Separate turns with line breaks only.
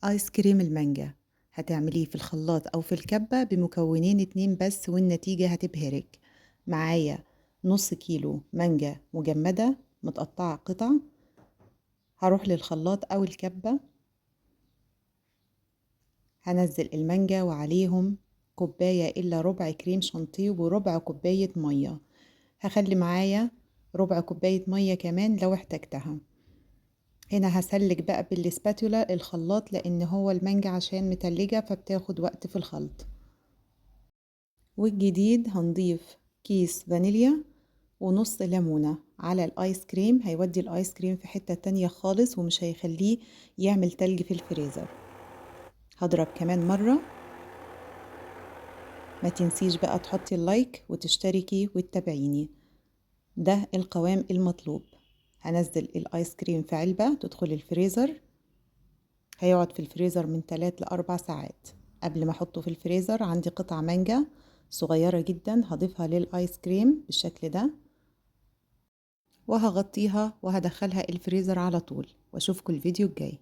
آيس كريم المانجا هتعمليه في الخلاط أو في الكبة بمكونين اتنين بس والنتيجة هتبهرك. معايا نص كيلو مانجا مجمدة متقطعة قطع. هروح للخلاط أو الكبة، هنزل المانجا وعليهم كوباية إلا ربع كريم شانتيه وربع كوباية مية. هخلي معايا ربع كوباية مية كمان لو احتجتها. هنا هسلك بقى بالسباتولا الخلاط لأن هو المانجا عشان متلجة فبتاخد وقت في الخلط. والجديد هنضيف كيس فانيليا ونص ليمونة على الآيس كريم، هيودي الآيس كريم في حتة تانية خالص ومش هيخليه يعمل تلج في الفريزر. هضرب كمان مرة. ما تنسيش بقى تحطي اللايك وتشتركي وتتابعيني. ده القوام المطلوب. هنزل الآيس كريم في علبة تدخل الفريزر، هيقعد في الفريزر من 3 ل4 ساعات. قبل ما احطه في الفريزر عندي قطع مانجا صغيرة جدا هضيفها للآيس كريم بالشكل ده، وهغطيها وهدخلها الفريزر على طول. واشوفكم الفيديو الجاي.